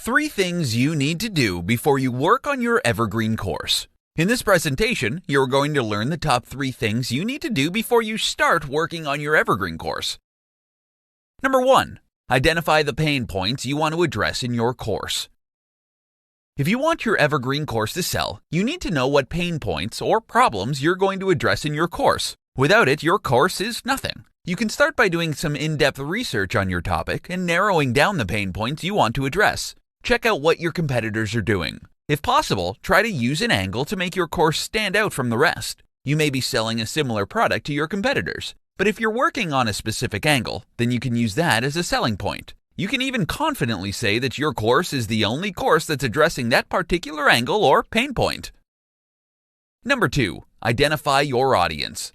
3 things you need to do before you work on your Evergreen course. In this presentation, you're going to learn the top 3 things you need to do before you start working on your Evergreen course. Number 1. Identify the pain points you want to address in your course. If you want your Evergreen course to sell, you need to know what pain points or problems you're going to address in your course. Without it, your course is nothing. You can start by doing some in-depth research on your topic and narrowing down the pain points you want to address. Check out what your competitors are doing. If possible, try to use an angle to make your course stand out from the rest. You may be selling a similar product to your competitors, but if you're working on a specific angle, then you can use that as a selling point. You can even confidently say that your course is the only course that's addressing that particular angle or pain point. Number 2. Identify your audience.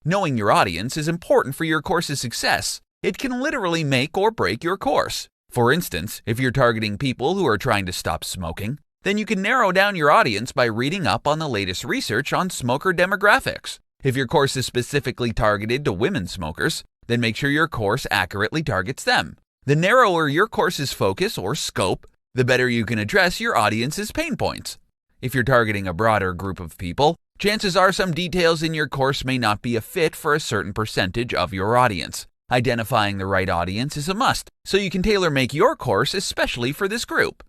Knowing your audience is important for your course's success. It can literally make or break your course. For instance, if you're targeting people who are trying to stop smoking, then you can narrow down your audience by reading up on the latest research on smoker demographics. If your course is specifically targeted to women smokers, then make sure your course accurately targets them. The narrower your course's focus or scope, the better you can address your audience's pain points. If you're targeting a broader group of people, chances are some details in your course may not be a fit for a certain percentage of your audience. Identifying the right audience is a must, so you can tailor-make your course especially for this group.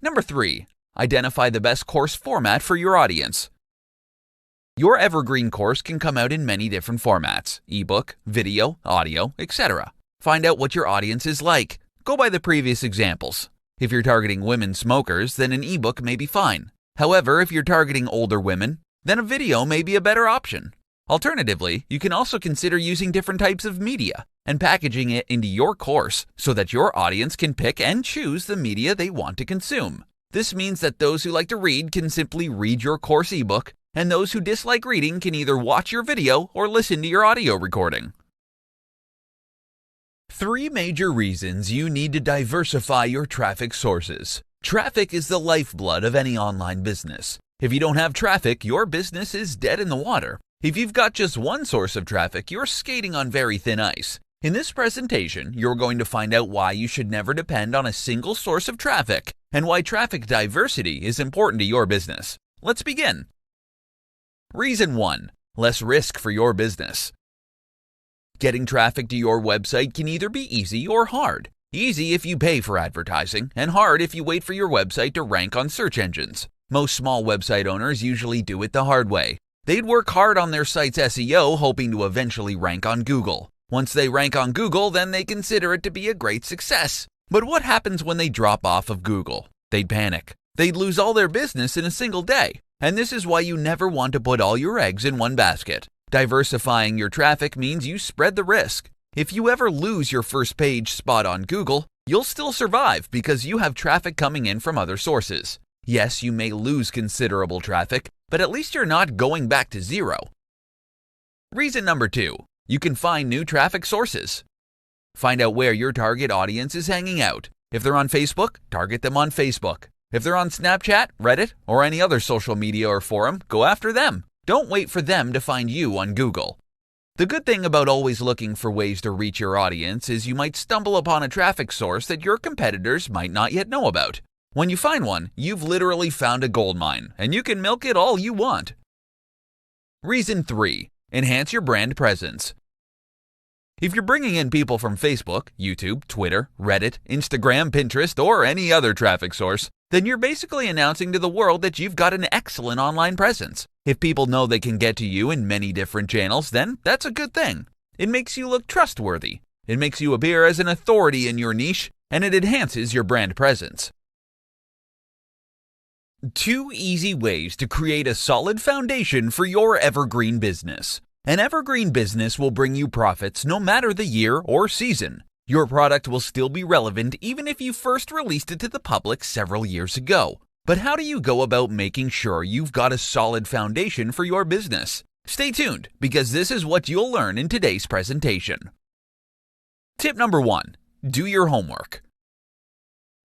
Number 3. Identify the best course format for your audience. Your Evergreen course can come out in many different formats: ebook, video, audio, etc. Find out what your audience is like. Go by the previous examples. If you're targeting women smokers, then an ebook may be fine. However, if you're targeting older women, then a video may be a better option. Alternatively, you can also consider using different types of media and packaging it into your course so that your audience can pick and choose the media they want to consume. This means that those who like to read can simply read your course ebook, and those who dislike reading can either watch your video or listen to your audio recording. 3 major reasons you need to diversify your traffic sources. Traffic is the lifeblood of any online business. If you don't have traffic, your business is dead in the water. If you've got just one source of traffic, you're skating on very thin ice. In this presentation, you're going to find out why you should never depend on a single source of traffic and why traffic diversity is important to your business. Let's begin. Reason 1. Less risk for your business. Getting traffic to your website can either be easy or hard. Easy if you pay for advertising, and hard if you wait for your website to rank on search engines. Most small website owners usually do it the hard way. They'd work hard on their site's SEO, hoping to eventually rank on Google. Once they rank on Google, then they consider it to be a great success. But what happens when they drop off of Google? They'd panic. They'd lose all their business in a single day. And this is why you never want to put all your eggs in one basket. Diversifying your traffic means you spread the risk. If you ever lose your first page spot on Google, you'll still survive because you have traffic coming in from other sources. Yes, you may lose considerable traffic, but at least you're not going back to zero. Reason number 2. You can find new traffic sources. Find out where your target audience is hanging out. If they're on Facebook, target them on Facebook. If they're on Snapchat, Reddit, or any other social media or forum, go after them. Don't wait for them to find you on Google. The good thing about always looking for ways to reach your audience is you might stumble upon a traffic source that your competitors might not yet know about. When you find one, you've literally found a gold mine, and you can milk it all you want. Reason 3. Enhance your brand presence. If you're bringing in people from Facebook, YouTube, Twitter, Reddit, Instagram, Pinterest, or any other traffic source, then you're basically announcing to the world that you've got an excellent online presence. If people know they can get to you in many different channels, then that's a good thing. It makes you look trustworthy. It makes you appear as an authority in your niche, and it enhances your brand presence. 2 easy ways to create a solid foundation for your Evergreen business. An Evergreen business will bring you profits no matter the year or season. Your product will still be relevant even if you first released it to the public several years ago. But how do you go about making sure you've got a solid foundation for your business? Stay tuned, because this is what you'll learn in today's presentation. Tip number 1. Do your homework.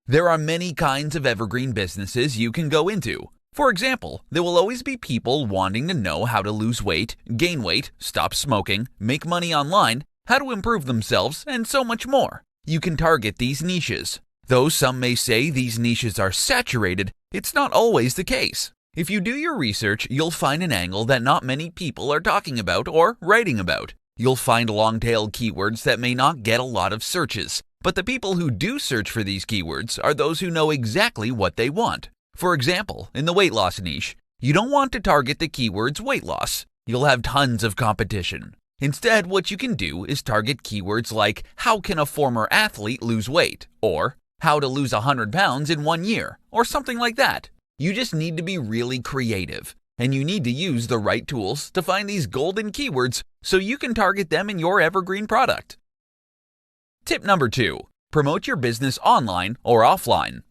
There are many kinds of Evergreen businesses you can go into. For example, there will always be people wanting to know how to lose weight, gain weight, stop smoking, make money online, how to improve themselves, and so much more. You can target these niches. Though some may say these niches are saturated, it's not always the case. If you do your research, you'll find an angle that not many people are talking about or writing about. You'll find long-tailed keywords that may not get a lot of searches, but the people who do search for these keywords are those who know exactly what they want. For example, in the weight loss niche, you don't want to target the keywords weight loss. You'll have tons of competition. Instead, what you can do is target keywords like how can a former athlete lose weight, or how to lose 100 pounds in 1 year, or something like that. You just need to be really creative, and you need to use the right tools to find these golden keywords so you can target them in your evergreen product. Tip number 2, promote your business online or offline.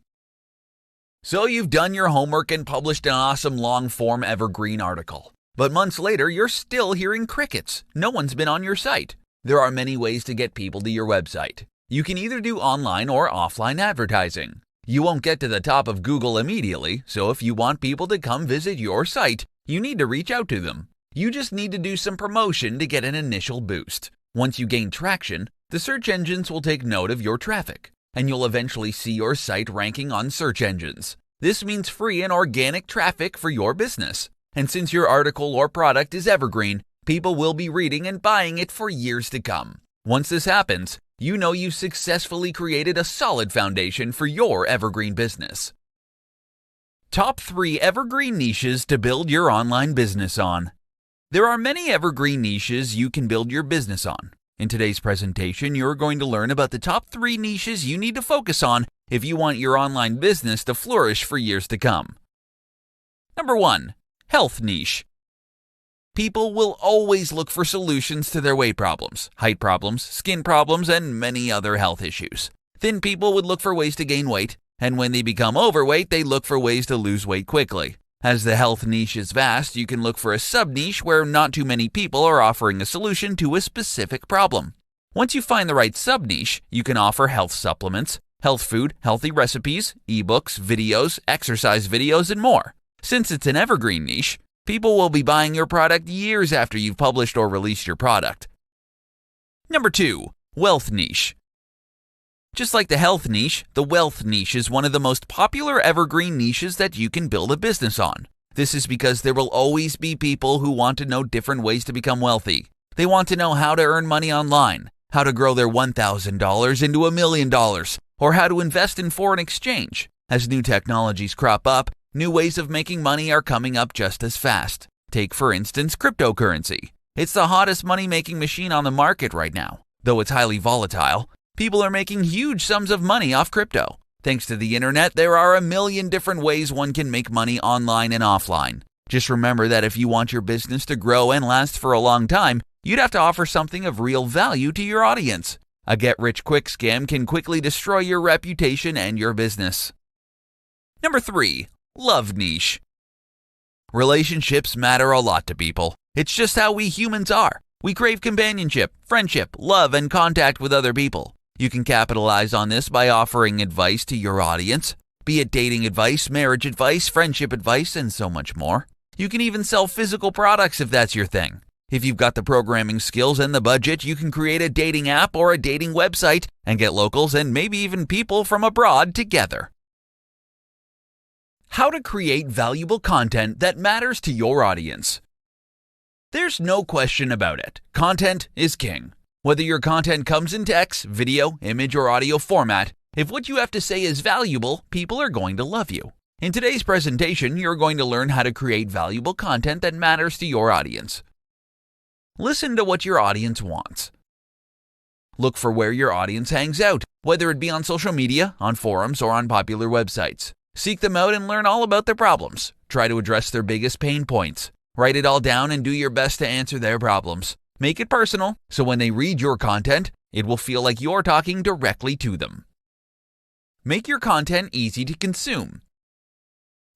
So you've done your homework and published an awesome long-form evergreen article. But months later, you're still hearing crickets. No one's been on your site. There are many ways to get people to your website. You can either do online or offline advertising. You won't get to the top of Google immediately, so if you want people to come visit your site, you need to reach out to them. You just need to do some promotion to get an initial boost. Once you gain traction, the search engines will take note of your traffic, and you'll eventually see your site ranking on search engines. This means free and organic traffic for your business. And since your article or product is evergreen, people will be reading and buying it for years to come. Once this happens, you know you've successfully created a solid foundation for your evergreen business. Top 3 evergreen niches to build your online business on. There are many evergreen niches you can build your business on. In today's presentation, you're going to learn about the top 3 niches you need to focus on if you want your online business to flourish for years to come. Number 1. Health niche. People will always look for solutions to their weight problems, height problems, skin problems, and many other health issues. Thin people would look for ways to gain weight, and when they become overweight, they look for ways to lose weight quickly. As the health niche is vast, you can look for a sub-niche where not too many people are offering a solution to a specific problem. Once you find the right sub-niche, you can offer health supplements, health food, healthy recipes, ebooks, videos, exercise videos, and more. Since it's an evergreen niche, people will be buying your product years after you've published or released your product. Number 2. Wealth niche. Just like the health niche, the wealth niche is one of the most popular evergreen niches that you can build a business on. This is because there will always be people who want to know different ways to become wealthy. They want to know how to earn money online, how to grow their $1,000 into $1 million, or how to invest in foreign exchange. As new technologies crop up, new ways of making money are coming up just as fast. Take, for instance, cryptocurrency. It's the hottest money-making machine on the market right now. Though it's highly volatile, people are making huge sums of money off crypto. Thanks to the internet, there are a million different ways one can make money online and offline. Just remember that if you want your business to grow and last for a long time, you'd have to offer something of real value to your audience. A get-rich-quick scam can quickly destroy your reputation and your business. Number 3. Love niche. Relationships matter a lot to people. It's just how we humans are. We crave companionship, friendship, love, and contact with other people. You can capitalize on this by offering advice to your audience, be it dating advice, marriage advice, friendship advice, and so much more. You can even sell physical products if that's your thing. If you've got the programming skills and the budget, you can create a dating app or a dating website and get locals and maybe even people from abroad together. How to create valuable content that matters to your audience. There's no question about it. Content is king. Whether your content comes in text, video, image, or audio format, if what you have to say is valuable, people are going to love you. In today's presentation, you're going to learn how to create valuable content that matters to your audience. Listen to what your audience wants. Look for where your audience hangs out, whether it be on social media, on forums, or on popular websites. Seek them out and learn all about their problems. Try to address their biggest pain points. Write it all down and do your best to answer their problems. Make it personal, so when they read your content, it will feel like you're talking directly to them. Make your content easy to consume.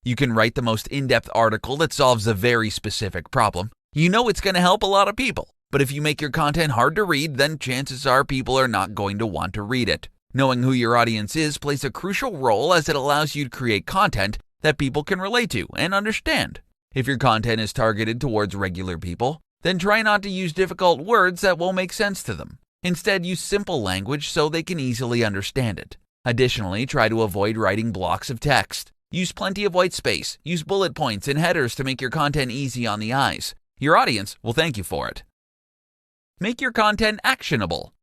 You can write the most in-depth article that solves a very specific problem. You know it's going to help a lot of people. But if you make your content hard to read, then chances are people are not going to want to read it. Knowing who your audience is plays a crucial role as it allows you to create content that people can relate to and understand. If your content is targeted towards regular people, then try not to use difficult words that won't make sense to them. Instead, use simple language so they can easily understand it. Additionally, try to avoid writing blocks of text. Use plenty of white space. Use bullet points and headers to make your content easy on the eyes. Your audience will thank you for it. Make your content actionable.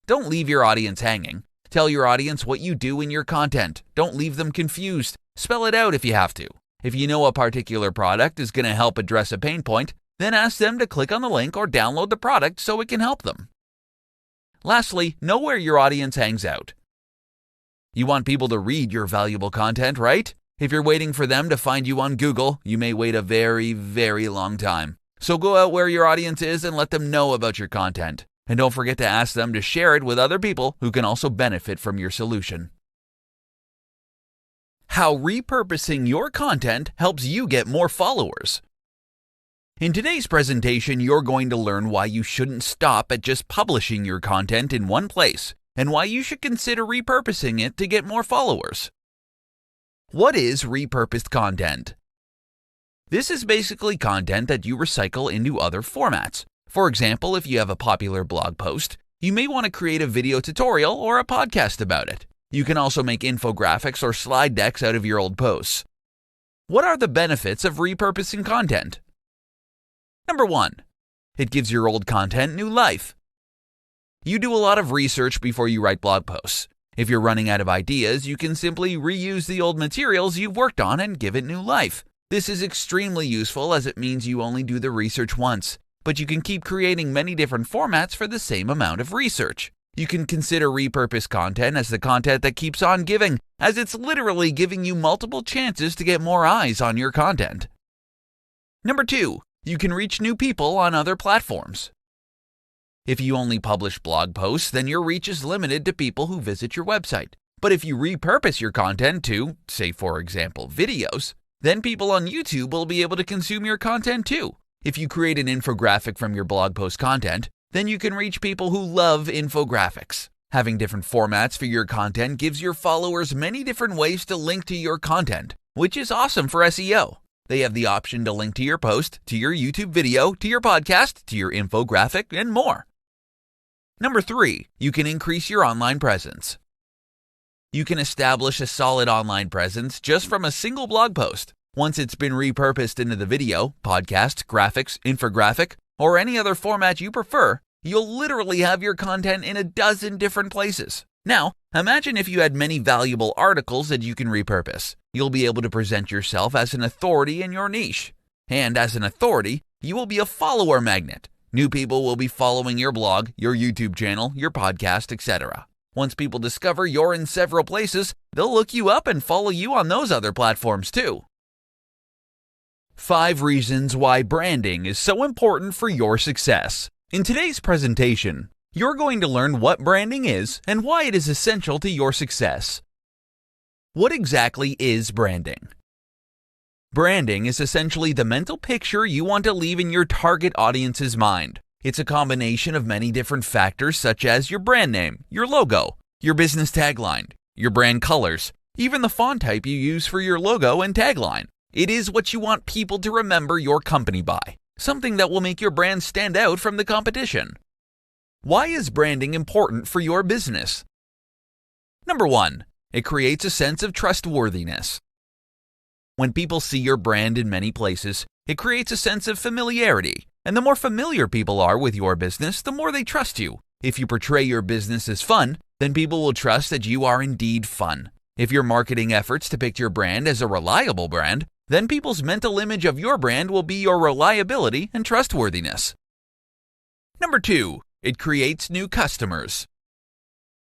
Don't leave your audience hanging. Tell your audience what you do in your content. Don't leave them confused. Spell it out if you have to. If you know a particular product is going to help address a pain point, then ask them to click on the link or download the product so it can help them. Lastly, know where your audience hangs out. You want people to read your valuable content, right? If you're waiting for them to find you on Google, you may wait a very, very long time. So go out where your audience is and let them know about your content. And don't forget to ask them to share it with other people who can also benefit from your solution. How repurposing your content helps you get more followers. In today's presentation, you're going to learn why you shouldn't stop at just publishing your content in one place, and why you should consider repurposing it to get more followers. What is repurposed content? This is basically content that you recycle into other formats. For example, if you have a popular blog post, you may want to create a video tutorial or a podcast about it. You can also make infographics or slide decks out of your old posts. What are the benefits of repurposing content? Number 1, it gives your old content new life. You do a lot of research before you write blog posts. If you're running out of ideas, you can simply reuse the old materials you've worked on and give it new life. This is extremely useful as it means you only do the research once, but you can keep creating many different formats for the same amount of research. You can consider repurposed content as the content that keeps on giving, as it's literally giving you multiple chances to get more eyes on your content. Number 2, you can reach new people on other platforms. If you only publish blog posts, then your reach is limited to people who visit your website. But if you repurpose your content to, say for example, videos, then people on YouTube will be able to consume your content too. If you create an infographic from your blog post content, then you can reach people who love infographics. Having different formats for your content gives your followers many different ways to link to your content, which is awesome for SEO. They have the option to link to your post, to your YouTube video, to your podcast, to your infographic, and more. Number 3, you can increase your online presence. You can establish a solid online presence just from a single blog post. Once it's been repurposed into the video, podcast, graphics, infographic, or any other format you prefer, you'll literally have your content in a dozen different places. Now, imagine if you had many valuable articles that you can repurpose. You'll be able to present yourself as an authority in your niche. And as an authority, you will be a follower magnet. New people will be following your blog, your YouTube channel, your podcast, etc. Once people discover you're in several places, they'll look you up and follow you on those other platforms too. 5 reasons why branding is so important for your success. In today's presentation, you're going to learn what branding is and why it is essential to your success. What exactly is branding? Branding is essentially the mental picture you want to leave in your target audience's mind. It's a combination of many different factors such as your brand name, your logo, your business tagline, your brand colors, even the font type you use for your logo and tagline. It is what you want people to remember your company by, something that will make your brand stand out from the competition. Why is branding important for your business? Number 1, it creates a sense of trustworthiness. When people see your brand in many places, it creates a sense of familiarity. And the more familiar people are with your business, the more they trust you. If you portray your business as fun, then people will trust that you are indeed fun. If your marketing efforts depict your brand as a reliable brand, then people's mental image of your brand will be your reliability and trustworthiness. Number 2, it creates new customers.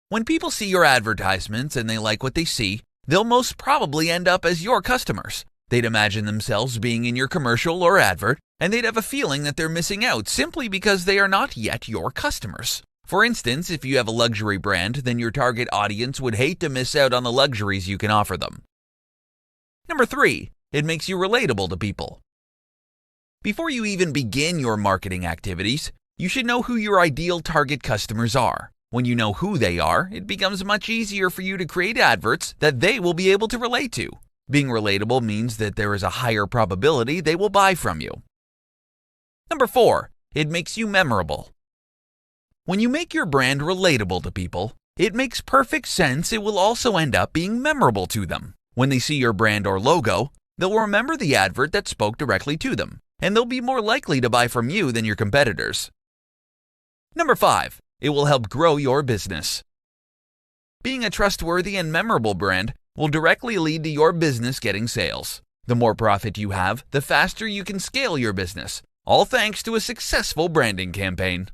When people see your advertisements and they like what they see, they'll most probably end up as your customers. They'd imagine themselves being in your commercial or advert, and they'd have a feeling that they're missing out simply because they are not yet your customers. For instance, if you have a luxury brand, then your target audience would hate to miss out on the luxuries you can offer them. Number 3, it makes you relatable to people. Before you even begin your marketing activities, you should know who your ideal target customers are. When you know who they are, it becomes much easier for you to create adverts that they will be able to relate to. Being relatable means that there is a higher probability they will buy from you. Number 4, it makes you memorable. When you make your brand relatable to people, It makes perfect sense it will also end up being memorable to them. When they see your brand or logo, they'll remember the advert that spoke directly to them, and they'll be more likely to buy from you than your competitors. Number 5. It will help grow your business. Being a trustworthy and memorable brand will directly lead to your business getting sales. The more profit you have, the faster you can scale your business, all thanks to a successful branding campaign.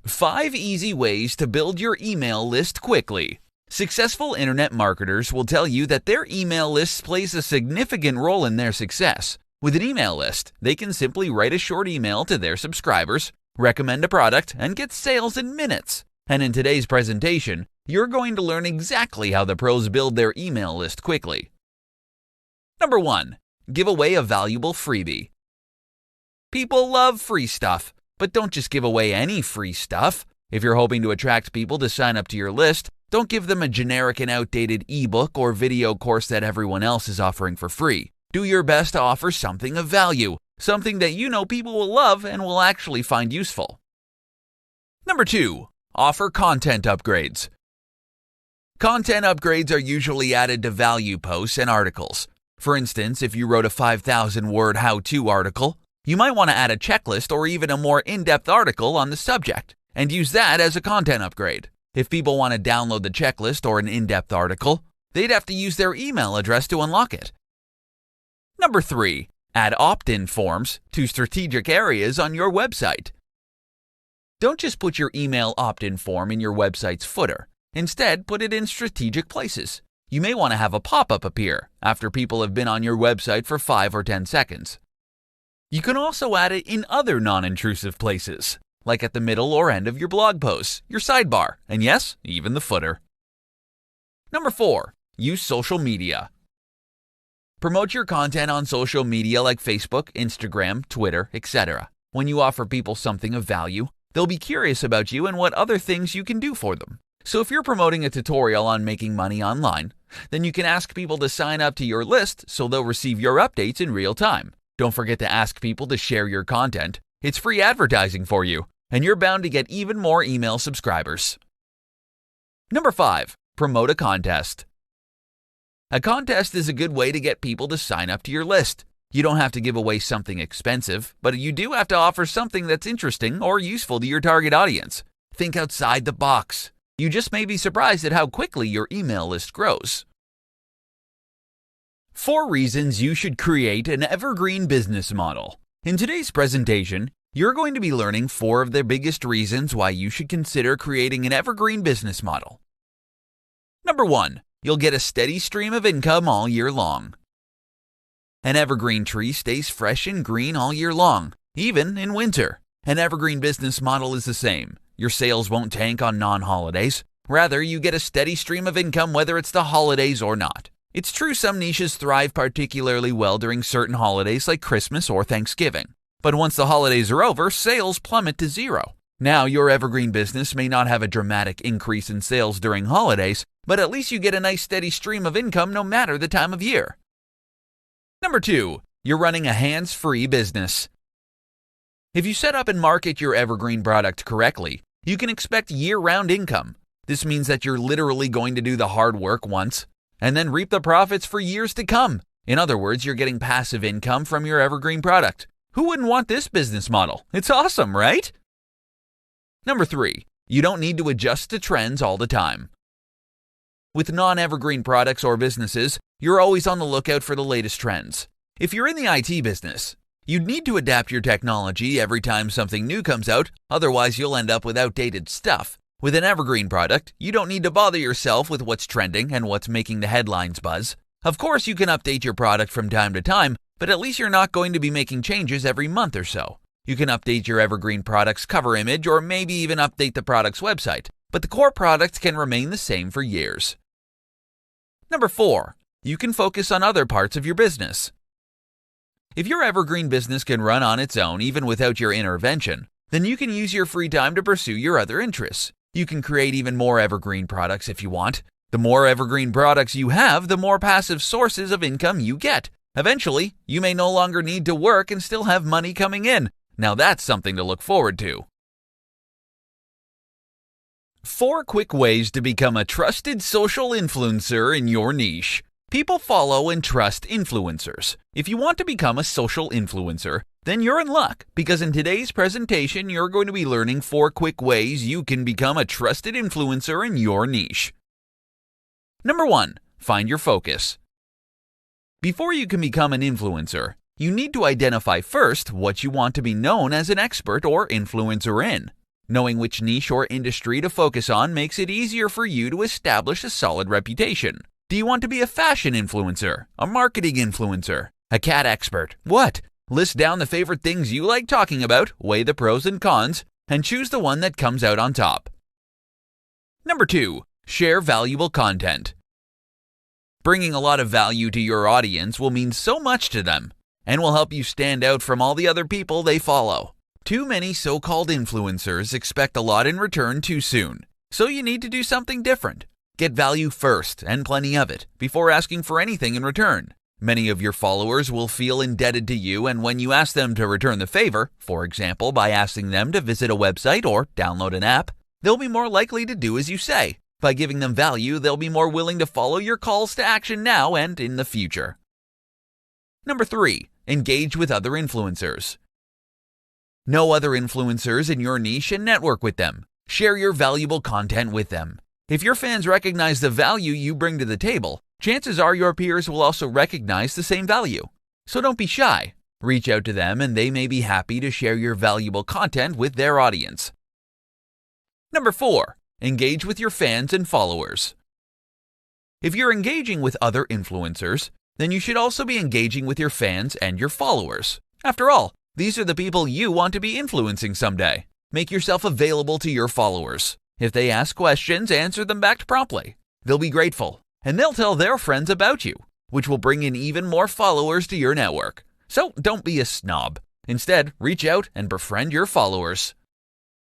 5 easy ways to build your email list quickly. Successful internet marketers will tell you that their email list plays a significant role in their success. With an email list, they can simply write a short email to their subscribers, recommend a product, and get sales in minutes. And in today's presentation, you're going to learn exactly how the pros build their email list quickly. Number 1. Give away a valuable freebie. People love free stuff, but don't just give away any free stuff. If you're hoping to attract people to sign up to your list, don't give them a generic and outdated ebook or video course that everyone else is offering for free. Do your best to offer something of value, something that you know people will love and will actually find useful. Number 2. Offer content upgrades. Content upgrades are usually added to value posts and articles. For instance, if you wrote a 5,000-word how-to article, you might want to add a checklist or even a more in-depth article on the subject, and use that as a content upgrade. If people want to download the checklist or an in-depth article, they'd have to use their email address to unlock it. Number 3. Add opt-in forms to strategic areas on your website. Don't just put your email opt-in form in your website's footer. Instead, put it in strategic places. You may want to have a pop-up appear after people have been on your website for 5 or 10 seconds. You can also add it in other non-intrusive places, like at the middle or end of your blog posts, your sidebar, and yes, even the footer. Number 4. Use social media. Promote your content on social media like Facebook, Instagram, Twitter, etc. When you offer people something of value, they'll be curious about you and what other things you can do for them. So if you're promoting a tutorial on making money online, then you can ask people to sign up to your list so they'll receive your updates in real time. Don't forget to ask people to share your content. It's free advertising for you, and you're bound to get even more email subscribers. Number 5. Promote a contest. A contest is a good way to get people to sign up to your list. You don't have to give away something expensive, but you do have to offer something that's interesting or useful to your target audience. Think outside the box. You just may be surprised at how quickly your email list grows. 4 reasons you should create an evergreen business model. In today's presentation, you're going to be learning 4 of the biggest reasons why you should consider creating an evergreen business model. Number 1. You'll get a steady stream of income all year long. An evergreen tree stays fresh and green all year long, even in winter. An evergreen business model is the same. Your sales won't tank on non-holidays. Rather, you get a steady stream of income whether it's the holidays or not. It's true some niches thrive particularly well during certain holidays like Christmas or Thanksgiving. But once the holidays are over, sales plummet to zero. Now, your evergreen business may not have a dramatic increase in sales during holidays, but at least you get a nice steady stream of income no matter the time of year. Number 2. You're running a hands-free business. If you set up and market your evergreen product correctly, you can expect year-round income. This means that you're literally going to do the hard work once and then reap the profits for years to come. In other words, you're getting passive income from your evergreen product. Who wouldn't want this business model? It's awesome, right? Number 3. You don't need to adjust to trends all the time. With non-evergreen products or businesses, you're always on the lookout for the latest trends. If you're in the IT business, you'd need to adapt your technology every time something new comes out, otherwise you'll end up with outdated stuff. With an evergreen product, you don't need to bother yourself with what's trending and what's making the headlines buzz. Of course, you can update your product from time to time, but at least you're not going to be making changes every month or so. You can update your evergreen product's cover image or maybe even update the product's website, but the core product can remain the same for years. Number 4. You can focus on other parts of your business. If your evergreen business can run on its own even without your intervention, then you can use your free time to pursue your other interests. You can create even more evergreen products if you want. The more evergreen products you have, the more passive sources of income you get. Eventually, you may no longer need to work and still have money coming in. Now that's something to look forward to. 4 quick ways to become a trusted social influencer in your niche. People follow and trust influencers. If you want to become a social influencer, then you're in luck, because in today's presentation, you're going to be learning 4 quick ways you can become a trusted influencer in your niche. Number 1, find your focus. Before you can become an influencer, you need to identify first what you want to be known as an expert or influencer in. Knowing which niche or industry to focus on makes it easier for you to establish a solid reputation. Do you want to be a fashion influencer, a marketing influencer, a cat expert? What? List down the favorite things you like talking about, weigh the pros and cons, and choose the one that comes out on top. Number 2, share valuable content. Bringing a lot of value to your audience will mean so much to them and will help you stand out from all the other people they follow. Too many so-called influencers expect a lot in return too soon, so you need to do something different. Get value first, and plenty of it, before asking for anything in return. Many of your followers will feel indebted to you, and when you ask them to return the favor, for example by asking them to visit a website or download an app, they'll be more likely to do as you say. By giving them value, they'll be more willing to follow your calls to action now and in the future. Number 3, engage with other influencers. Know other influencers in your niche and network with them. Share your valuable content with them. If your fans recognize the value you bring to the table, chances are your peers will also recognize the same value. So don't be shy. Reach out to them and they may be happy to share your valuable content with their audience. Number 4, engage with your fans and followers. If you're engaging with other influencers, then you should also be engaging with your fans and your followers. After all, these are the people you want to be influencing someday. Make yourself available to your followers. If they ask questions, answer them back promptly. They'll be grateful, and they'll tell their friends about you, which will bring in even more followers to your network. So don't be a snob. Instead, reach out and befriend your followers.